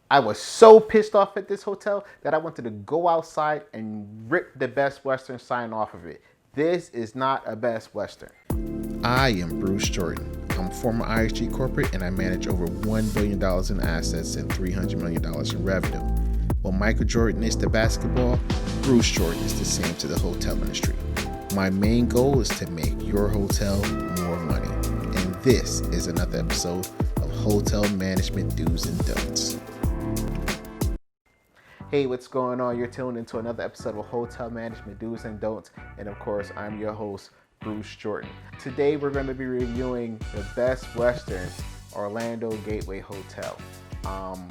I was so pissed off at this hotel that I wanted to go outside and rip the Best Western sign off of it. This is not a Best Western. I am Bruce Jordan. I'm former IHG corporate and I manage over $1 billion in assets and $300 million in revenue. While Michael Jordan is to basketball, Bruce Jordan is the same to the hotel industry. My main goal is to make your hotel more money. And this is another episode of Hotel Management Do's and Don'ts. Hey, what's going on? You're tuned into another episode of Hotel Management Do's and Don'ts. And of course, I'm your host, Bruce Jordan. Today, we're going to be reviewing the Best Western Orlando Gateway Hotel. I'm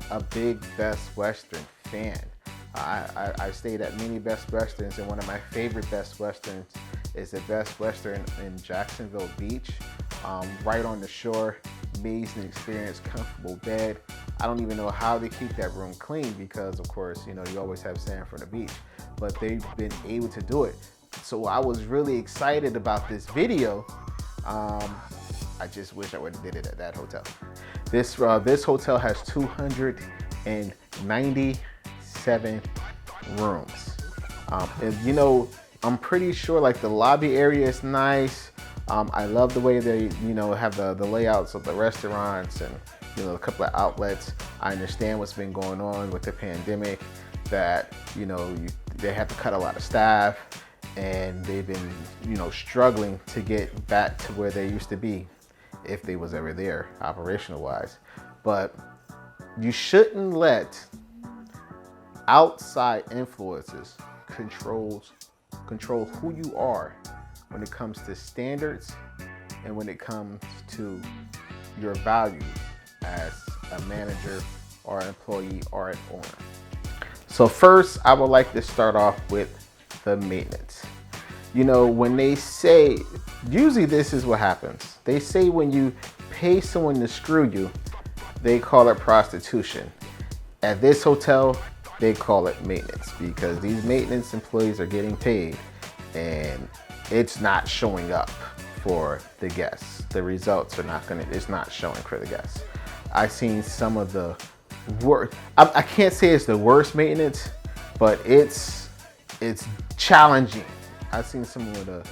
a big Best Western fan. I stayed at many Best Westerns, and one of my favorite Best Westerns is the Best Western in Jacksonville Beach, right on the shore. Amazing experience, comfortable bed. I don't even know how they keep that room clean because, of course, you always have sand from the beach, but they've been able to do it. So I was really excited about this video. I just wish I would have did it at that hotel. This hotel has 297 rooms. And, I'm pretty sure like the lobby area is nice. I love the way they, have the layouts of the restaurants and, a couple of outlets. I understand what's been going on with the pandemic, that, they had to cut a lot of staff and they've been, struggling to get back to where they used to be, if they was ever there, operational wise. But you shouldn't let outside influences control who you are when it comes to standards and when it comes to your values as a manager or an employee or an owner. So first, I would like to start off with the maintenance. When they say, usually this is what happens. They say when you pay someone to screw you, they call it prostitution. At this hotel, they call it maintenance because these maintenance employees are getting paid and it's not showing up for the guests. The results are it's not showing for the guests. I've seen some of the worst, I can't say it's the worst maintenance, but it's challenging. I've seen some of the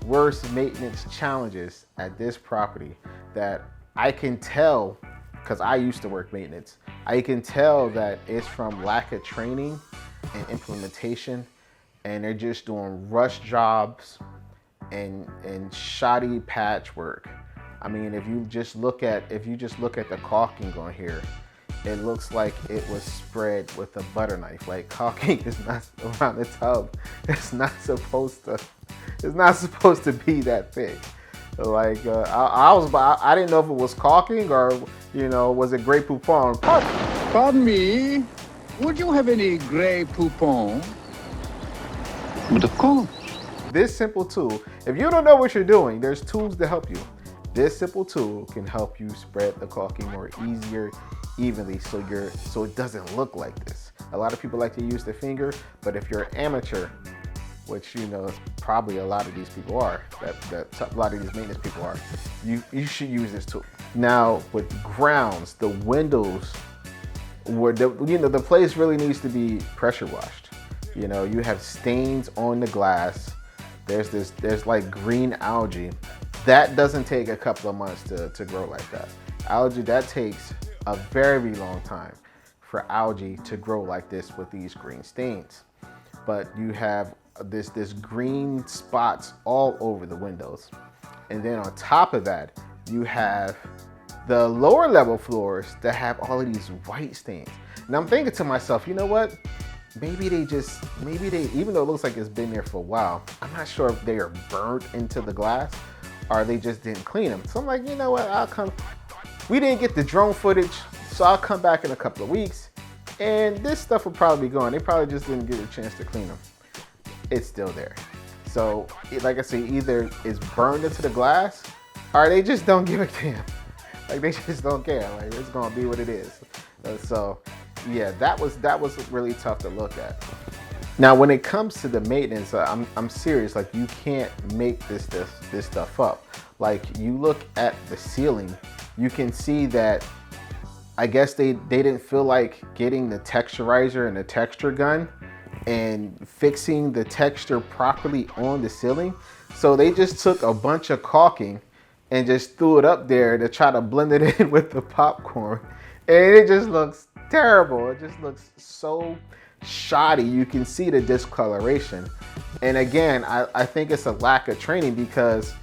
worst maintenance challenges at this property that I can tell, because I used to work maintenance, I can tell that it's from lack of training and implementation, and they're just doing rush jobs and shoddy patchwork. I mean, if you just look at the caulking on here, it looks like it was spread with a butter knife. Like, caulking is not around the tub. It's not supposed to be that thick. Like, I didn't know if it was caulking or, was it Grey Poupon? Pardon me, would you have any Grey Poupon? But of course. This simple tool, if you don't know what you're doing, there's tools to help you. This simple tool can help you spread the caulking more evenly so it doesn't look like this. A lot of people like to use their finger, but if you're an amateur, which probably a lot of these people are, that a lot of these maintenance people are, you should use this tool. Now with grounds, the windows, where the place really needs to be pressure washed. You have stains on the glass. There's like green algae. That doesn't take a couple of months to grow like that. Algae, that takes a very long time for algae to grow like this with these green stains. But you have this green spots all over the windows. And then on top of that, you have the lower level floors that have all of these white stains. And I'm thinking to myself, you know what? Maybe they, even though it looks like it's been there for a while, I'm not sure if they are burnt into the glass or they just didn't clean them. So I'm like, you know what, we didn't get the drone footage, so I'll come back in a couple of weeks and this stuff will probably be gone. They probably just didn't get a chance to clean them. It's still there. So like I say, either it's burned into the glass or they just don't give a damn. Like, they just don't care. Like, it's gonna be what it is. So yeah, that was really tough to look at. Now, when it comes to the maintenance, I'm serious. Like, you can't make this stuff up. Like, you look at the ceiling, you can see that I guess they didn't feel like getting the texturizer and the texture gun and fixing the texture properly on the ceiling. So they just took a bunch of caulking and just threw it up there to try to blend it in with the popcorn. And it just looks terrible. It just looks so shoddy. You can see the discoloration. And again, I think it's a lack of training, because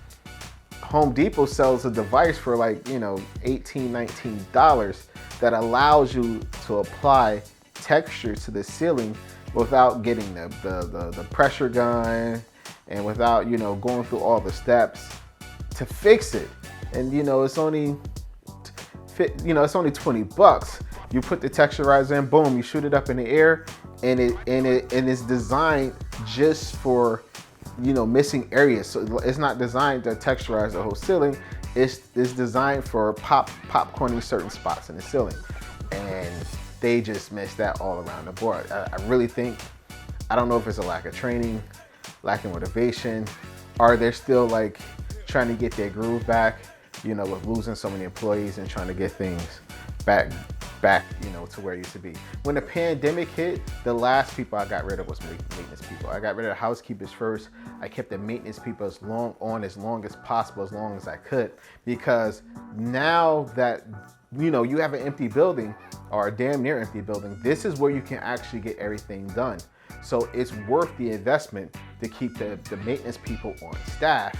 Home Depot sells a device for like, you know, $18, $19 that allows you to apply texture to the ceiling without getting the pressure gun and without, you know, going through all the steps to fix it. And you know, it's only $20. You put the texturizer in, boom, you shoot it up in the air, and it's designed just for, you know, missing areas. So it's not designed to texturize the whole ceiling. It's designed for popcorning certain spots in the ceiling, and they just missed that all around the board. I really think, I don't know if it's a lack of training, lack of motivation, or they're still like trying to get their groove back, you know, with losing so many employees and trying to get things back, you know, to where it used to be. When the pandemic hit, the last people I got rid of was maintenance people. I got rid of the housekeepers first. I kept the maintenance people as long as possible, as long as I could, because now that, you know, you have an empty building or a damn near empty building, this is where you can actually get everything done. So it's worth the investment to keep the maintenance people on staff,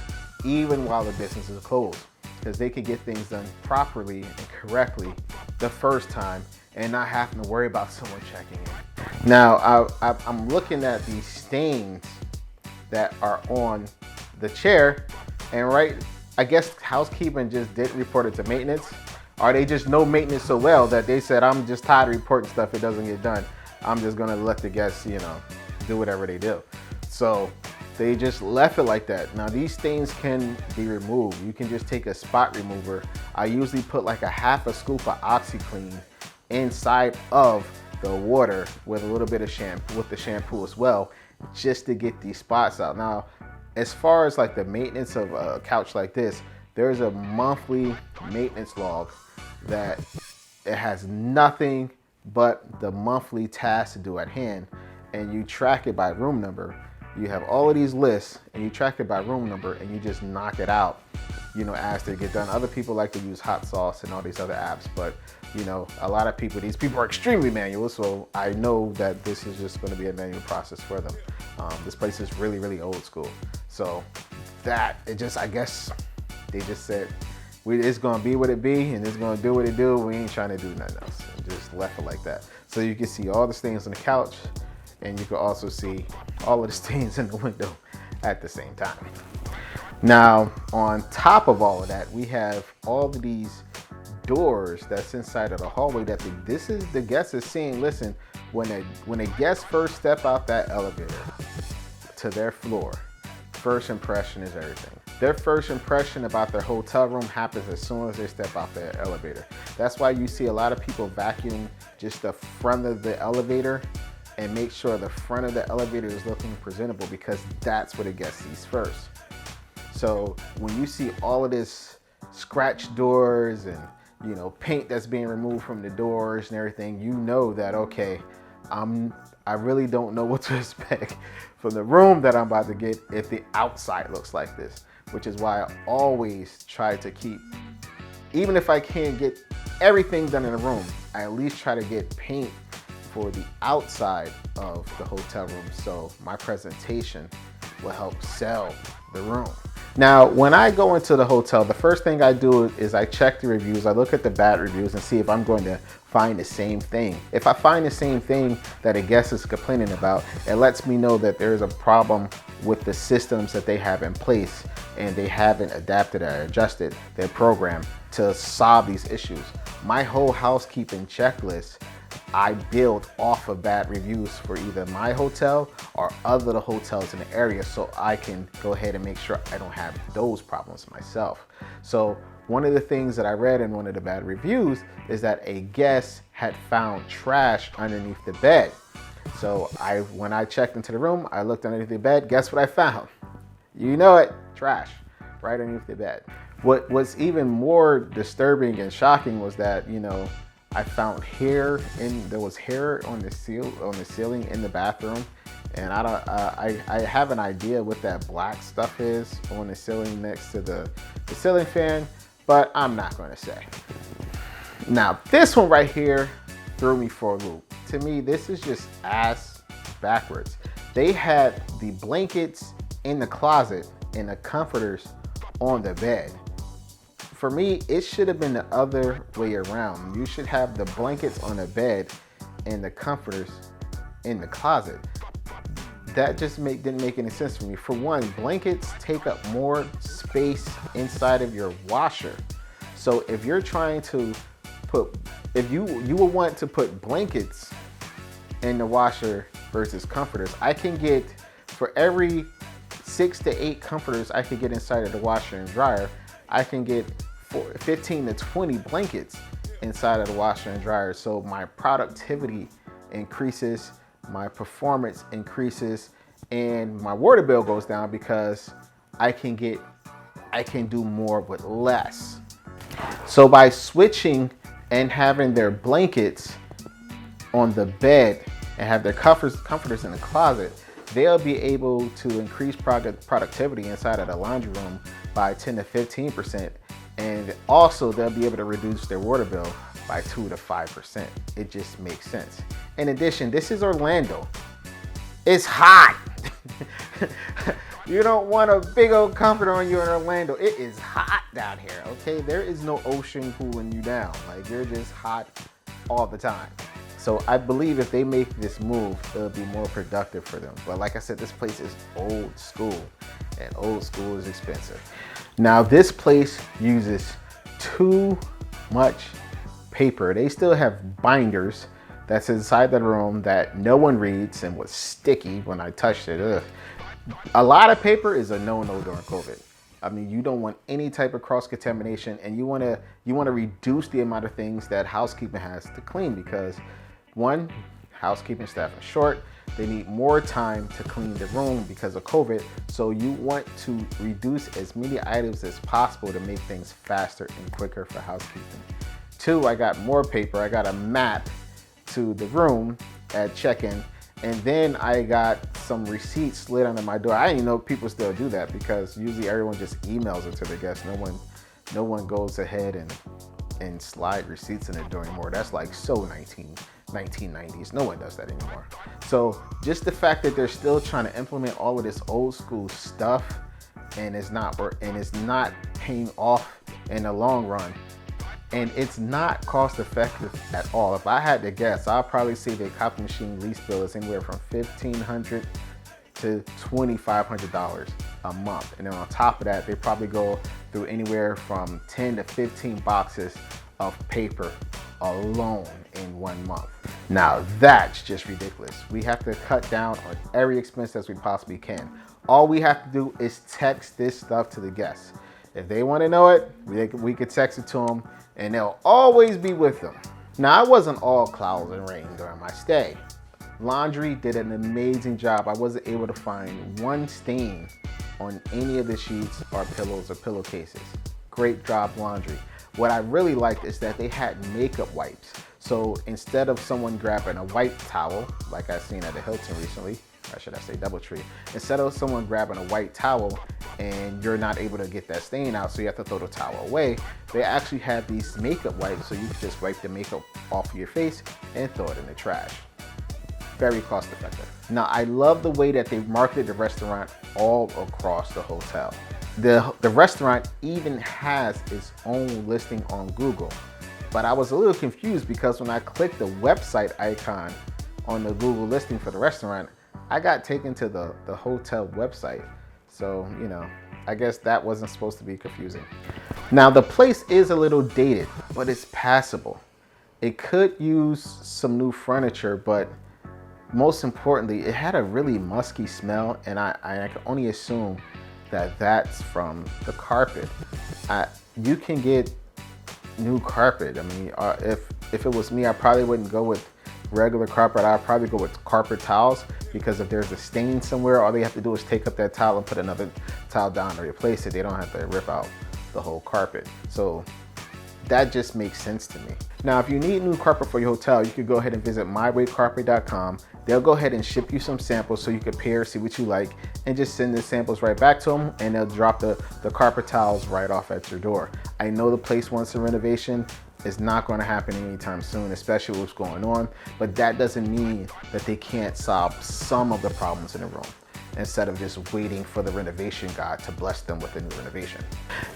even while the business is closed, because they could get things done properly and correctly the first time and not having to worry about someone checking in. Now, I'm looking at these stains that are on the chair, and I guess housekeeping just didn't report it to maintenance, or they just know maintenance so well that they said, I'm just tired of reporting stuff, it doesn't get done. I'm just gonna let the guests, you know, do whatever they do. So they just left it like that. Now these stains can be removed. You can just take a spot remover. I usually put like a half a scoop of OxyClean inside of the water with a little bit of shampoo, with the shampoo as well, just to get these spots out. Now, as far as like the maintenance of a couch like this, there's a monthly maintenance log that it has nothing but the monthly tasks to do at hand, and you track it by room number. You have all of these lists and you track it by room number, and you just knock it out, you know, as they get done. Other people like to use Hot Sauce and all these other apps, but you know, a lot of people, these people are extremely manual, so I know that this is just going to be a manual process for them. This place is really, really old school. So that, I guess they just said, it's going to be what it be, and it's going to do what it do. We ain't trying to do nothing else. And just left it like that. So you can see all the stains on the couch, and you can also see all of the stains in the window at the same time. Now, on top of all of that, we have all of these doors that's inside of the hallway that the guest is seeing. Listen, when a guest first step out that elevator to their floor, first impression is everything. Their first impression about their hotel room happens as soon as they step out the elevator. That's why you see a lot of people vacuum just the front of the elevator and make sure the front of the elevator is looking presentable, because that's what a guest sees first. So when you see all of this scratch doors and, you know, paint that's being removed from the doors and everything, you know that, okay, I really don't know what to expect from the room that I'm about to get if the outside looks like this, which is why I always try to keep, even if I can't get everything done in a room, I at least try to get paint for the outside of the hotel room, so my presentation will help sell the room. Now, when I go into the hotel, the first thing I do is I check the reviews. I look at the bad reviews and see if I'm going to find the same thing. If I find the same thing that a guest is complaining about, it lets me know that there's a problem with the systems that they have in place, and they haven't adapted or adjusted their program to solve these issues. My whole housekeeping checklist I build off of bad reviews for either my hotel or other hotels in the area, so I can go ahead and make sure I don't have those problems myself. So one of the things that I read in one of the bad reviews is that a guest had found trash underneath the bed. So when I checked into the room, I looked underneath the bed. Guess what I found? You know it, trash right underneath the bed. What was even more disturbing and shocking was that, you know, I found hair, and there was hair on the ceiling in the bathroom, and I have an idea what that black stuff is on the ceiling next to the ceiling fan, but I'm not going to say. Now this one right here threw me for a loop. To me, this is just ass backwards. They had the blankets in the closet and the comforters on the bed. For me, it should have been the other way around. You should have the blankets on the bed and the comforters in the closet. That just didn't make any sense for me. For one, blankets take up more space inside of your washer. So if you're trying to if you will want to put blankets in the washer versus comforters, I can get, for every 6 to 8 comforters I could get inside of the washer and dryer, I can get 15 to 20 blankets inside of the washer and dryer. So my productivity increases, my performance increases, and my water bill goes down because I can do more with less. So by switching and having their blankets on the bed and have their comforters in the closet, they'll be able to increase productivity inside of the laundry room by 10 to 15%. And also they'll be able to reduce their water bill by 2 to 5%. It just makes sense. In addition, this is Orlando. It's hot. You don't want a big old comforter on you in Orlando. It is hot down here, okay? There is no ocean cooling you down. Like, you're just hot all the time. So I believe if they make this move, it'll be more productive for them. But like I said, this place is old school, and old school is expensive. Now, this place uses too much paper. They still have binders that's inside the room that no one reads and was sticky when I touched it. Ugh. A lot of paper is a no-no during COVID. I mean, you don't want any type of cross-contamination, and you want to reduce the amount of things that housekeeping has to clean, because one, housekeeping staff are short. They need more time to clean the room because of COVID. So you want to reduce as many items as possible to make things faster and quicker for housekeeping. Two, I got more paper. I got a map to the room at check-in. And then I got some receipts slid under my door. I didn't even know people still do that, because usually everyone just emails it to the guests. No one goes ahead and slide receipts in the door anymore. That's like so 1990s. No one does that anymore. So just the fact that they're still trying to implement all of this old school stuff, and it's not paying off in the long run, and it's not cost effective at all. If I had to guess, I'll probably say the copy machine lease bill is anywhere from $1,500 to $2,500 a month. And then on top of that, they probably go through anywhere from 10 to 15 boxes of paper alone in 1 month. Now that's just ridiculous. We have to cut down on every expense as we possibly can. All we have to do is text this stuff to the guests. If they want to know it, we could text it to them, and they'll always be with them. Now, it wasn't all clouds and rain during my stay. Laundry did an amazing job. I wasn't able to find one stain on any of the sheets or pillows or pillowcases. Great job, laundry. What I really liked is that they had makeup wipes. So instead of someone grabbing a white towel, like I seen at the Hilton recently, or should I say DoubleTree, instead of someone grabbing a white towel and you're not able to get that stain out, so you have to throw the towel away, they actually have these makeup wipes, so you can just wipe the makeup off of your face and throw it in the trash. Very cost effective. Now, I love the way that they marketed the restaurant all across the hotel. The restaurant even has its own listing on Google, but I was a little confused because when I clicked the website icon on the Google listing for the restaurant, I got taken to the hotel website. So, you know, I guess that wasn't supposed to be confusing. Now, the place is a little dated, but it's passable. It could use some new furniture, but most importantly, it had a really musky smell, and I can only assume that that's from the carpet. You can get new carpet. I mean, if it was me, I probably wouldn't go with regular carpet. I'd probably go with carpet towels, because if there's a stain somewhere, all they have to do is take up that towel and put another towel down to replace it. They don't have to rip out the whole carpet. So that just makes sense to me. Now, if you need new carpet for your hotel, you could go ahead and visit mywaycarpet.com. They'll go ahead and ship you some samples so you can pair, see what you like, and just send the samples right back to them, and they'll drop the carpet tiles right off at your door. I know the place wants a renovation. It's not going to happen anytime soon, especially what's going on, but that doesn't mean that they can't solve some of the problems in the room instead of just waiting for the renovation god to bless them with a new renovation.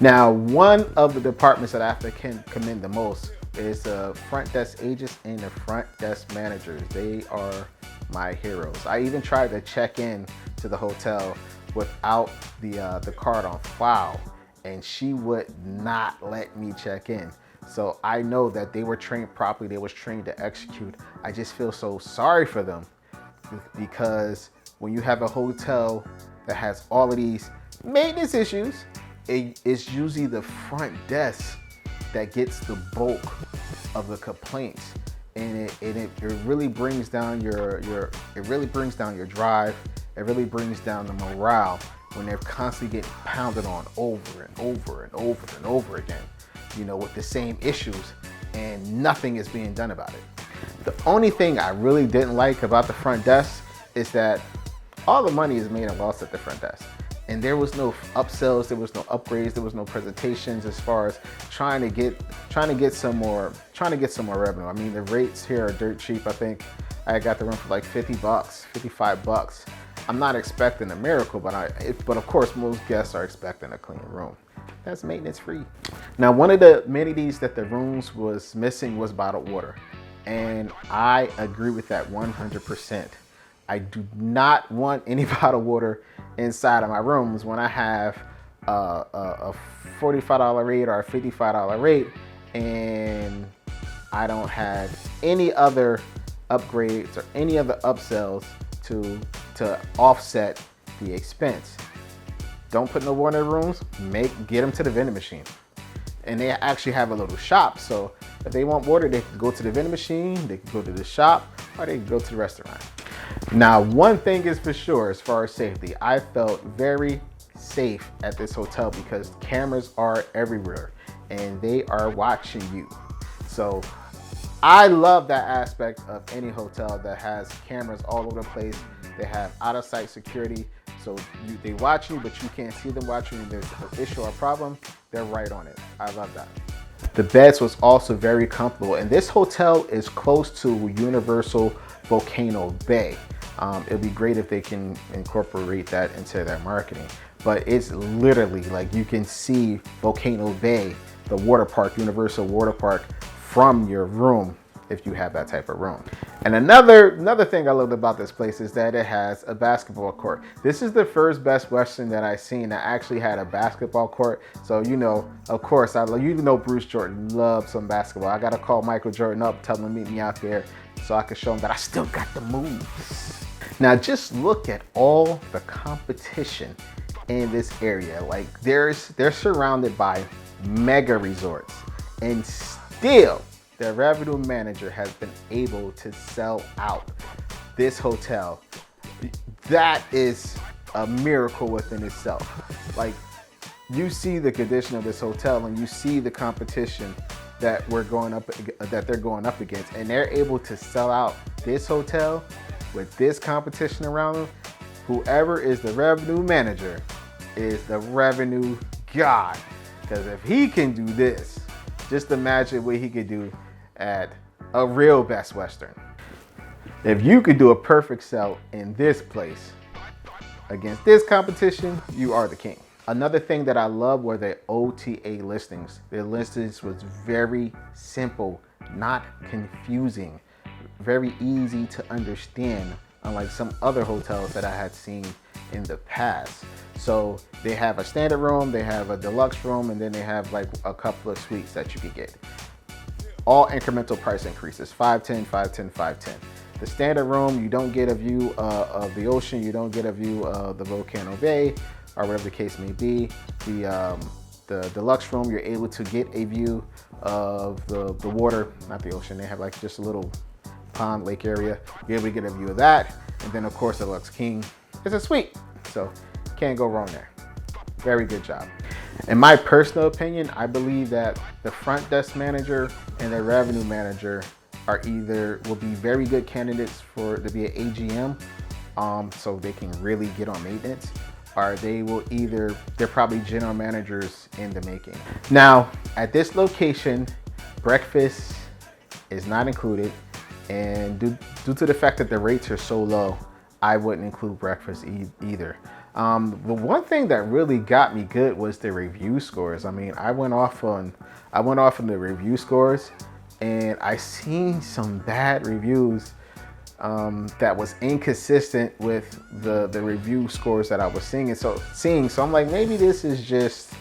Now, one of the departments that I have to commend the most is the front desk agents and the front desk managers. They are my heroes. I even tried to check in to the hotel without the card on file, and she would not let me check in. So I know that they were trained properly. They was trained to execute. I just feel so sorry for them, because when you have a hotel that has all of these maintenance issues, it's usually the front desk that gets the bulk of the complaints, and it really brings down your drive. It really brings down the morale when they're constantly getting pounded on over and over and over and over again, you know, with the same issues, and nothing is being done about it. The only thing I really didn't like about the front desk is that all the money is made and lost at the front desk. And there was no upsells, there was no upgrades, there was no presentations as far as trying to get some more revenue. I mean, the rates here are dirt cheap. I think I got the room for like $50, $55. I'm not expecting a miracle, but of course most guests are expecting a clean room. That's maintenance free. Now, one of the amenities that the rooms was missing was bottled water. And I agree with that 100%. I do not want any bottled water inside of my rooms when I have a $45 rate or a $55 rate, and I don't have any other upgrades or any other upsells to offset the expense. Don't put no water in the rooms, get them to the vending machine. And they actually have a little shop, so if they want water, they can go to the vending machine, they can go to the shop, or they can go to the restaurant. Now, one thing is for sure, as far as safety, I felt very safe at this hotel because cameras are everywhere and they are watching you. So I love that aspect of any hotel that has cameras all over the place. They have out of sight security. So they watch you, but you can't see them watching. There's an issue or problem, they're right on it. I love that. The beds was also very comfortable, and this hotel is close to Universal Volcano Bay. It'd be great if they can incorporate that into their marketing. But it's literally like you can see Volcano Bay, the water park, Universal Water Park, from your room if you have that type of room. And another thing I loved about this place is that it has a basketball court. This is the first Best Western that I've seen that actually had a basketball court. So, you know, of course, Bruce Jordan loves some basketball. I gotta call Michael Jordan up, tell him to meet me out there so I can show him that I still got the moves. Now, just look at all the competition in this area. Like they're surrounded by mega resorts, and still the revenue manager has been able to sell out this hotel. That is a miracle within itself. Like, you see the condition of this hotel and you see the competition that they're going up against, and they're able to sell out this hotel with this competition around them. Whoever is the revenue manager is the revenue god, because if he can do this, just imagine what he could do at a real Best Western. If you could do a perfect sell in this place against this competition, you are the king. Another thing that I love were the OTA listings. Their listings was very simple, not confusing, very easy to understand, unlike some other hotels that I had seen in the past. So they have a standard room, they have a deluxe room, and then they have like a couple of suites that you can get. All incremental price increases, 510, 510, 510. The standard room, you don't get a view of the ocean, you don't get a view of the Volcano Bay, or whatever the case may be. The deluxe room, you're able to get a view of the water, not the ocean. They have like just a little pond, lake area. You're able to get a view of that. And then of course the Deluxe King is a suite. So can't go wrong there. Very good job. In my personal opinion, I believe that the front desk manager and the revenue manager will be very good candidates to be an AGM, so they can really get on maintenance, or they're probably general managers in the making. Now, at this location, breakfast is not included, and due to the fact that the rates are so low, I wouldn't include breakfast either. The one thing that really got me good was the review scores. I mean, I went off on the review scores, and I seen some bad reviews that was inconsistent with the review scores that I was seeing. So I'm like, maybe this is just,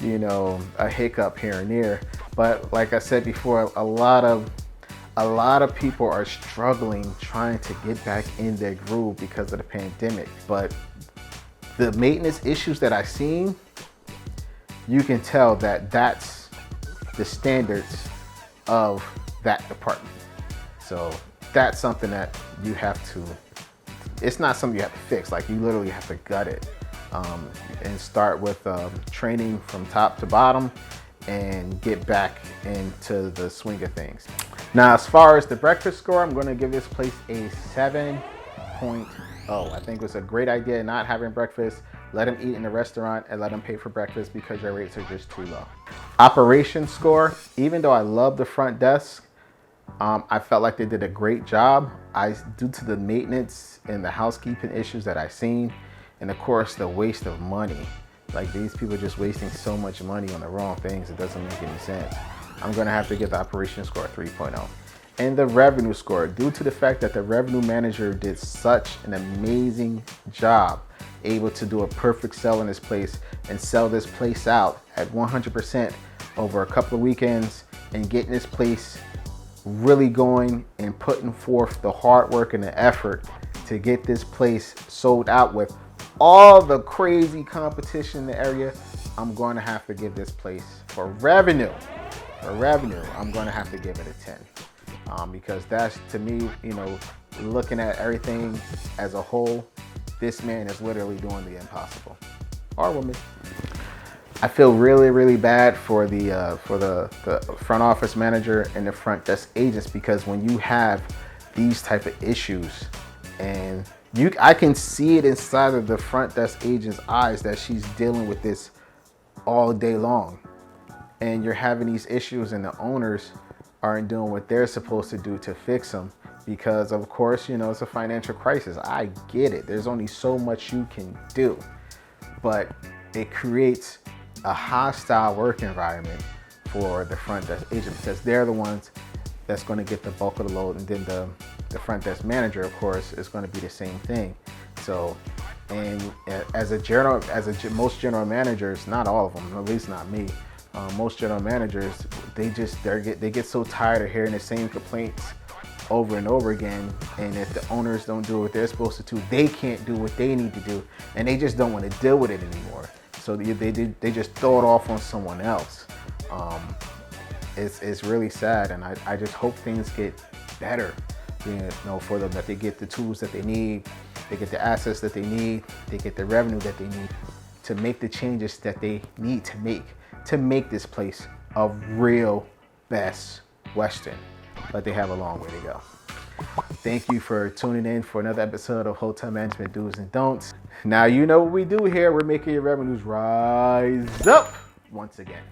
you know, a hiccup here and there. But like I said before, a lot of people are struggling trying to get back in their groove because of the pandemic. But the maintenance issues that I've seen, you can tell that that's the standards of that department. So that's something that you have to, it's not something you have to fix. Like, you literally have to gut it and start with training from top to bottom and get back into the swing of things. Now, as far as the breakfast score, I'm going to give this place a 7.0. I think it was a great idea not having breakfast. Let them eat in the restaurant and let them pay for breakfast because your rates are just too low. Operation score, even though I love the front desk, I felt like they did a great job. Due to the maintenance and the housekeeping issues that I've seen, and of course the waste of money. Like, these people are just wasting so much money on the wrong things, it doesn't make any sense. I'm gonna have to give the operation score a 3.0. And the revenue score, due to the fact that the revenue manager did such an amazing job, able to do a perfect sell in this place and sell this place out at 100% over a couple of weekends, and getting this place really going and putting forth the hard work and the effort to get this place sold out with all the crazy competition in the area. I'm going to have to give this place for revenue, I'm going to have to give it a 10. Because that's, to me, you know, looking at everything as a whole, this man is literally doing the impossible. Or woman. I feel really, really bad for the front office manager and the front desk agents, because when you have these type of issues, and I can see it inside of the front desk agent's eyes that she's dealing with this all day long, and you're having these issues and the owners aren't doing what they're supposed to do to fix them, because of course, you know, it's a financial crisis. I get it. There's only so much you can do, but it creates a hostile work environment for the front desk agent, because they're the ones that's going to get the bulk of the load, and then the front desk manager, of course, is going to be the same thing. So, and most general managers, not all of them, at least not me, most general managers, they get so tired of hearing the same complaints over and over again, and if the owners don't do what they're supposed to do, they can't do what they need to do, and they just don't want to deal with it anymore. So they just throw it off on someone else. It's really sad, and I just hope things get better, you know, for them, that they get the tools that they need, they get the assets that they need, they get the revenue that they need to make the changes that they need to make this place a real Best Western. But they have a long way to go. Thank you for tuning in for another episode of Hotel Management Do's and Don'ts. Now you know what we do here. We're making your revenues rise up once again.